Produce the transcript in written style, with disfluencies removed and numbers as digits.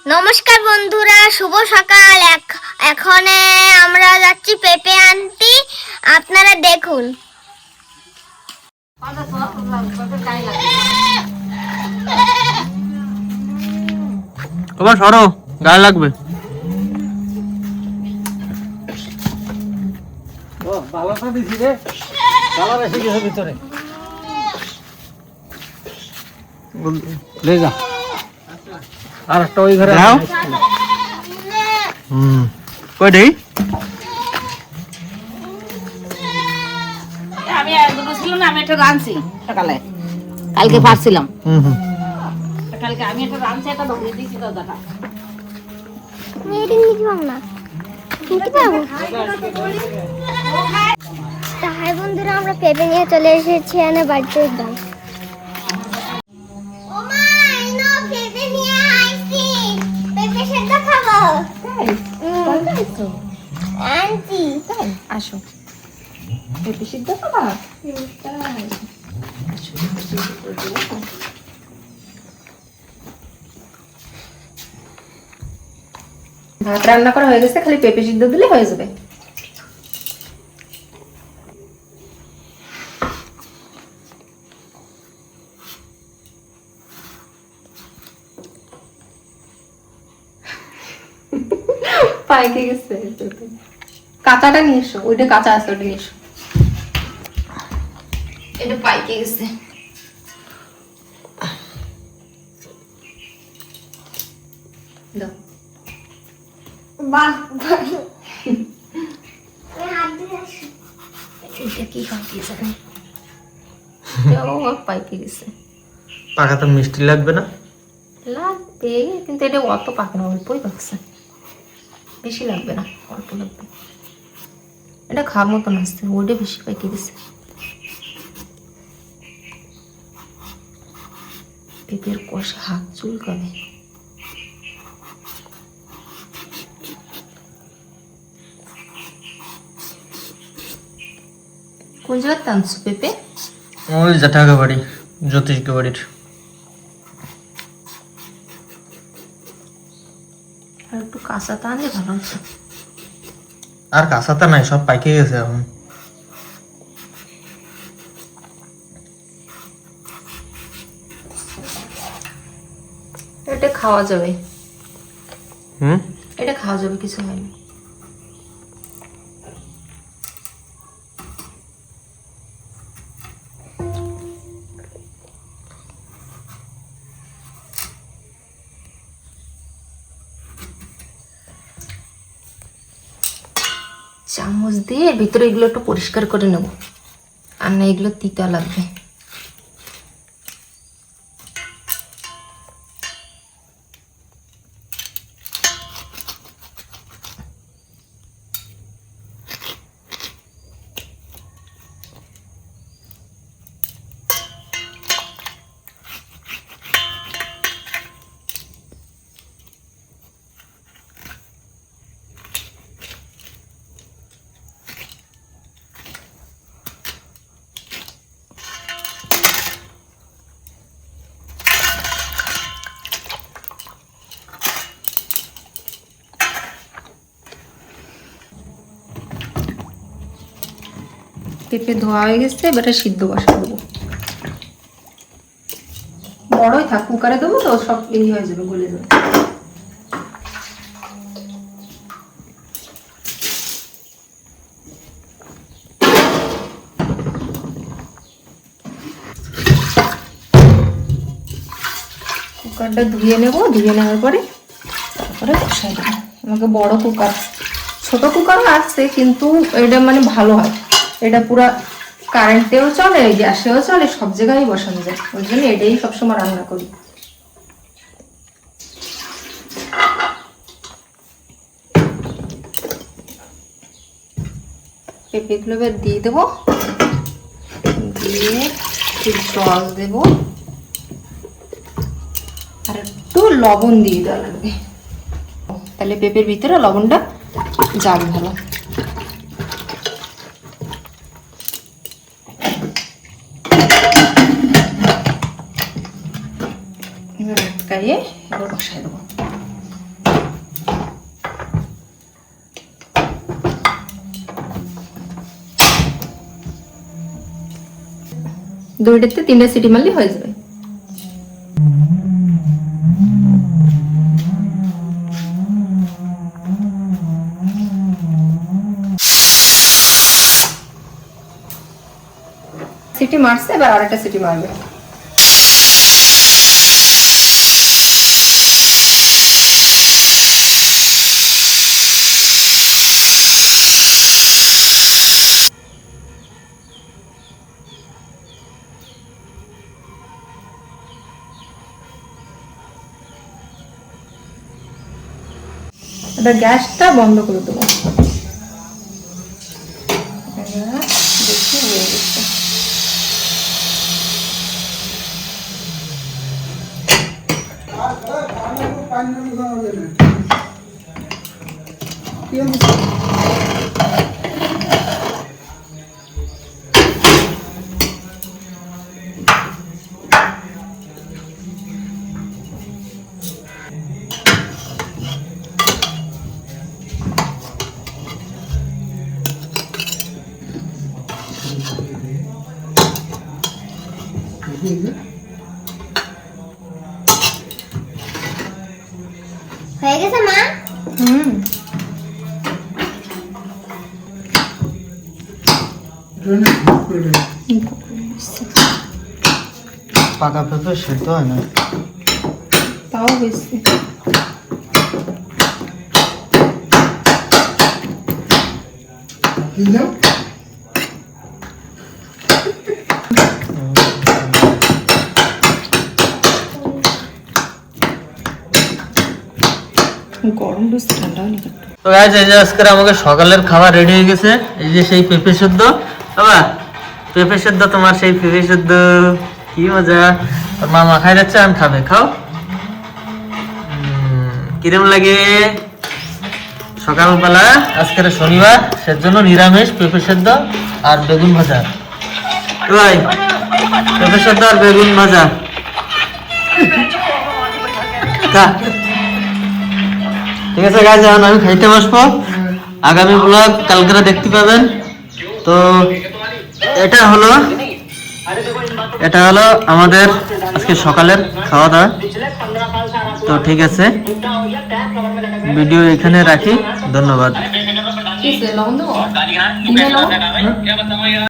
নমস্কার বন্ধুরা, শুভ সকাল। এখন আমরা যাচ্ছি পেঁপে আনতে। আপনারা দেখুন। তোমার সরো, গায়ে লাগবে। বাবাটা দিছি রে, বাবা এসে গেছে ভিতরে। ले जा আর একটা ওই ঘরে দাও। কই দেই? আমি দুটো ছিল না, আমি একটা রাঁধছি সকালে, কালকে পারছিলাম। কালকে আমি একটা রাঁধছি, একটা ঢোকিয়ে দিয়েছি দাদাটা। হাই বন্ধুরা, আমরা পেঁপে নিয়ে চলে এসেছি এনে বাড়িতে। দাও আসো, পেঁপে সিদ্ধ খাবা? ভাত রান্না করা হয়ে গেছে, খালি পেঁপে সিদ্ধ দিলে হয়ে যাবে। পাইকে গেছে, কাঁচাটা নিয়ে এসো, ওইটা কাঁচা আছে, ওটা নিয়ে এসো। এটা পাইকে গেছে। দাও। বাহ, এটা কি খাইছে? পাইকে গেছে। পাকাতে মিষ্টি লাগবে না? লাগবে, কিন্তু এটা অত পাকে না, অল্পই পাকছে, বেশি লাগবে না, অল্প লাগবে। এটা খাওয়ার মতন আসছে, ওটা বেশি পাইকে গেছে। পেঁপের কষা হাত চুলকাবে। কোন জায়গায় টানছো পেঁপে? ওই জেঠাকে বাড়ি, জ্যোতিষকে বাড়ির। আর একটু কাঁচা টানলে ভালো হচ্ছে। আর কাঁচাটা নাই, সব পাইকে গেছে এখন। এটা খাওয়া যাবে, হুম, এটা খাওয়া যাবে, কিছু হয়নি। চামচ দিয়ে ভিতরে এগুলো একটু পরিষ্কার করে নেব, আর না এগুলো তিতা লাগবে। পেঁপে ধোয়া হয়ে গেছে, এবার সিদ্ধ বসা দেবো। বড়ই থাক, কুকারে দেবো তো সব হয়ে যাবে, গলে যাবে। কুকারটা ধুয়ে নেবো, ধুয়ে নেওয়ার পরে তারপরে বসাই দেবো। আমাকে বড় কুকার, ছোট কুকারও আসছে, কিন্তু এটা মানে ভালো হয়, এটা পুরা কারেন্টেও চলে, গ্যাসেও চলে, সব জায়গায় বসানো যায়, ওই জন্য এটাই সবসময় রান্না করি। পেঁপেগুলো এবার দিয়ে দেবো, দিয়ে জল দেবো, আর একটু লবণ দিয়ে দেওয়া লাগবে, তাহলে পেঁপের ভিতরে লবণটা যাবে ভালো। এবার আটকাইয়ে এবার বসাই দেবো। দুইটাতে 3টে সিটি মারলে হয়ে যাবে। সিটি মারছে, এবার আরেকটা সিটি মারবে। এবার গ্যাসটা বন্ধ করে দেবো। দেখি হয়ে গেছে। হয়ে গেছে মা? পাকা পেঁপে সেদ্ধ হয় না, তাও হয়েছে। গরম বেশ, ঠান্ডা হয়নি। তো গাইস এই যে আজকে আমাকে সকালের খাবার রেডি হয়ে গেছে। এই যে সেই পেঁপে সেদ্ধ, বাবা পেঁপে সেদ্ধ, তোমার সেই পেঁপে সেদ্ধ, কি মজা। তোর মা মাখাই যাচ্ছে, আমি খাবে, খাও। কিরম লাগে সকালবেলা? আজকের শনিবার, সেজন্য নিরামিষ পেঁপে সেদ্ধ আর বেগুন ভাজা। ভাই পেঁপে সেদ্ধ আর বেগুন ভাজা খা। ঠিক আছে গাইস, এখন আমি খাইতে বসবো। আগামী ব্লগ কালকে দেখতে পাবেন। তো এটা হলো আমাদের আজকে সকালের খাওয়া দাওয়া। তো ঠিক আছে, ভিডিও এখানে রাখি। ধন্যবাদ। লবণ দেবো?